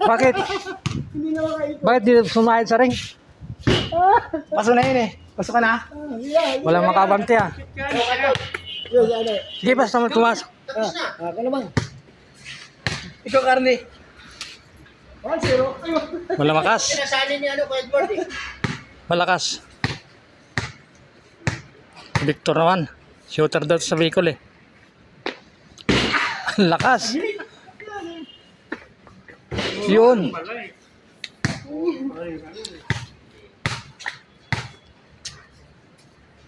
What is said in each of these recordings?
Bakit? Hindi na makaikot. Bakit di sumayad sa ring? Pasok na yun eh. Pasok ka na. Walang makabante ah. Yun, ano. Sige, basta mo pumasok. Ako naman. Ikaw, Carly. 1-0. Ayun. Malakas. Sinasanin ni ano, Edward eh. Malakas. Victor naman. Shooter daw sa Bicol eh. Ang lakas. Yun.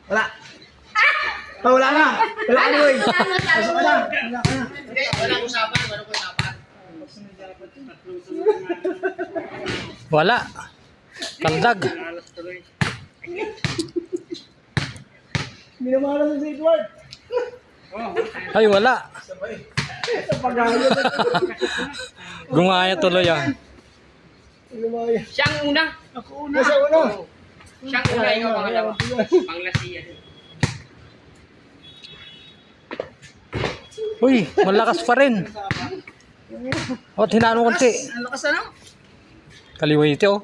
Wala. Oh, wala na. Wala na, boy. Pasok ka na. Wala ka na. Hindi, walang usapan. Walang usapan. Wala. Kaldag. Minamalas sa Edward. Ay, wala. Sa pag-ahalo. Gumaya tuloy ah. Minamalas. Siyang una. Ako una. Sa una. Siyang una, ikaw pangalawa. Panglasiyan. Uy, malakas pa rin. O, hinano konti. Ang lakas ano? Kaliwite oh.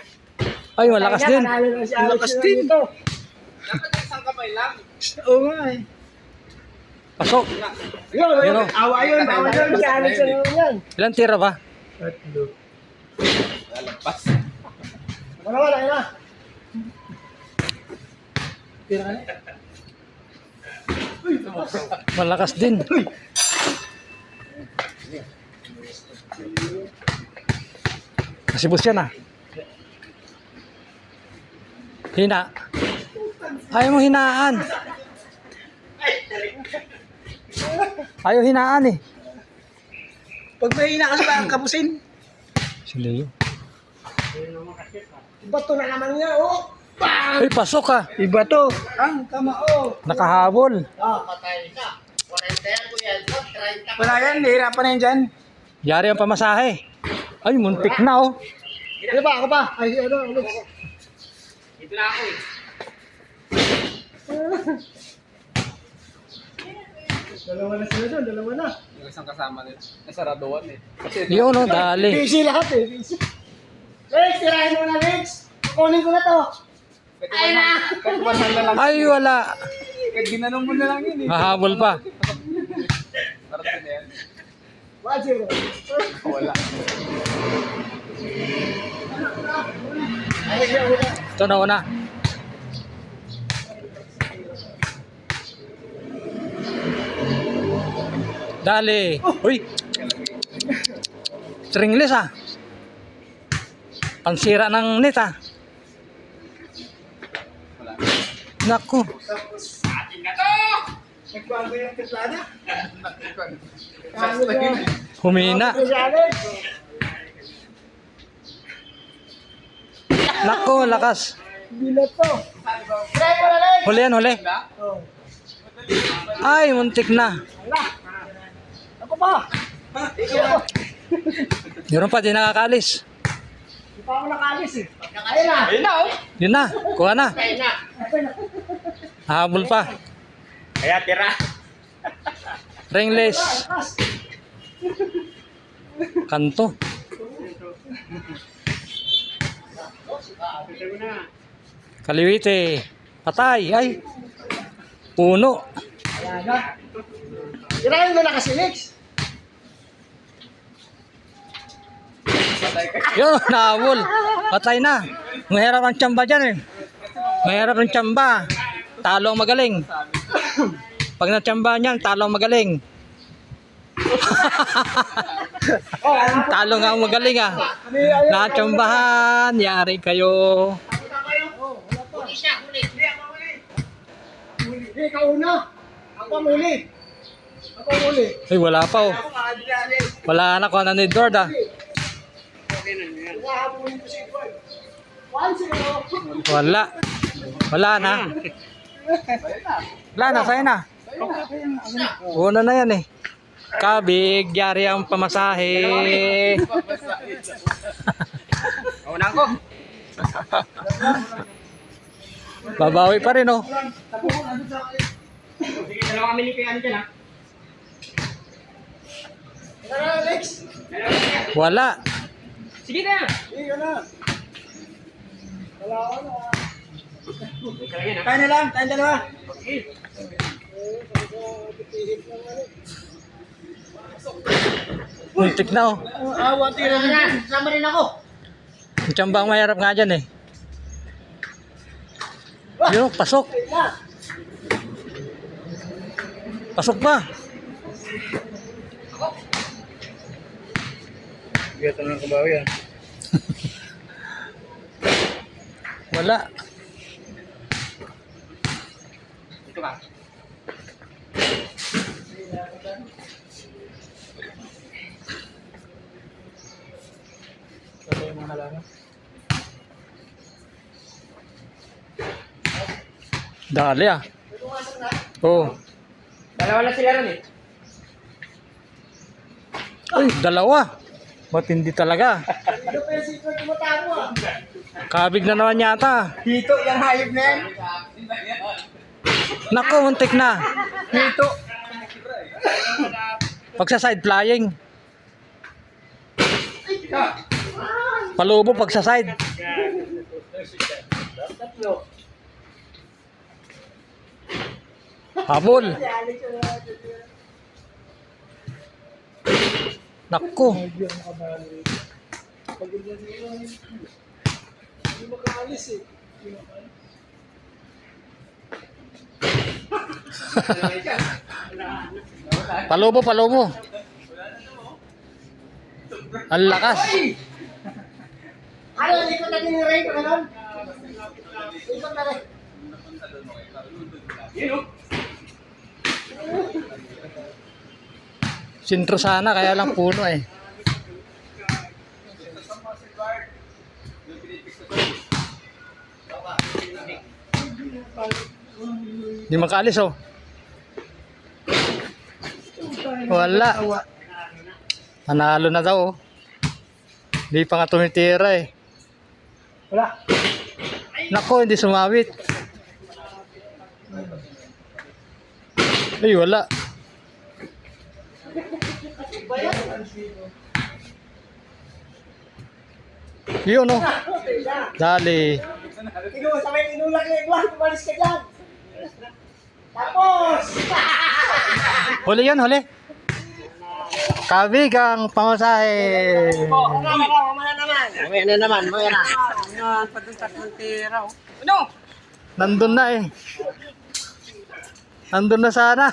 Ay, malakas din. Lakas din. Dapat isang kamay lang. Oo nga eh. Pasok. Yun, Yun oh. Awa yun. Awa yun. Si Alex na naman yan. Ilan tira ba? Wala, yun na. Malakas din. Nasibos yan ah. Hina. Ayaw mo hinaan. Ayaw hinaan eh. Pag may hina ka sa kapusin. Si Leo. Bato na naman niya, oh. Ay, pasok ah. Iba to. Ang kamao. Nakahabol. Patay ka. 40 ko yan. 30 Wala yan. Nahirapan na yan dyan. Yari ang pamasahe. Ay, muntik na oh. Ano ba, ako pa? Ay, ano, Alex. Dito na ako eh. Dalawa na sila doon, dalawa na. Yung isang kasama nila. Nasaraduan eh. Yun oh, dali. Busy lahat eh, busy. Lex, tirahin mo na, Lex. Kunin ko na to. Ay na! Kahit 100 na lang. Ay, wala. Kahit ginanong mo na lang yun eh. Hahabol pa. Parating na yan. 1-0. Wala. Ito na una. Dali. Uy. Stringless ah. Pansira ng net ah. Naku. Atin na to! Nagbago yung kaslada. Humina. Si Alex. Naku, lakas. Bilat to. Try mo na, Lex. Huli yan, huli. Oh. Ay, muntik na. Wala. Ako pa. Meron pa, di nakakalis. Di pa ako nakalis eh. Ayun na. Ayun na oh! Yun na, kuha na. Ayun na. Hahabol pa. Kaya tira. Ringless. Lakas. Kanto. Kaliwite. Patay. Ay. Puno. Wala na. Tirahin mo na kasi, Lex. Yun, nahabol. Patay na. Mahirap ang tsamba dyan eh. Mahirap ang tsamba. Talo ang magaling. Pag natsamba niyan, talo ang magaling. Talo nga ang magaling ah. Natsambahan. Yari kayo. Huli siya, huli. Hindi, ikaw una. Ako ang huli. Ako ang huli. Ay, wala pa oh. Wala na, kuha na ni Edward ah. Nahabulin ko si Edward. 1-0. Wala. Wala na. Wala na, sa'yo na. Una na yan eh. Kabig, yari ang pamasahe. Una ko. Babawi pa rin oh. Sige, dalawa kami ni Kuya dyan ha. Tara, Lex. Wala. Sige na. Hindi ka na. Wala ka na. Tayo na lang, tayo dalawa. Muntik na oh. Awa, tira na. Sama rin ako. Yung tsamba ang mahirap nga dyan eh. Yun, pasok. Pasok pa. Gata ng kabawi yan. Wala. Ito ka. Ito yung mga halaman. Dali ah. Oo. Dalawa na sila ron eh. Uy, dalawa. Matindi talaga. Ano pa yung secret mo tamo ah? Kabig na naman yata. Hito, yung hayop na yan. Naku, muntik na. Hito. Pagsa side flying. Palubo pagsa side. Habol. Naku. Hindi makaalis eh. Palubo, palubo. Ang lakas. Ano, likot natin yung ring, ano? Likot na rin. Sintro sana, kaya lang puno eh. Di makaalis oh. Wala. Nanalo na daw oh. Di pa nga tumitira eh. Wala. Nako, hindi sumawit. Ay, wala. Yun oh. Dali. Sabay tinulak na iguan, umalis ka dyan. Tapos! Huli yan, huli. Kabig ang pangusahe. Mamaya naman. Mamaya na naman, mamaya na. Nandun na eh. Nandun na sana.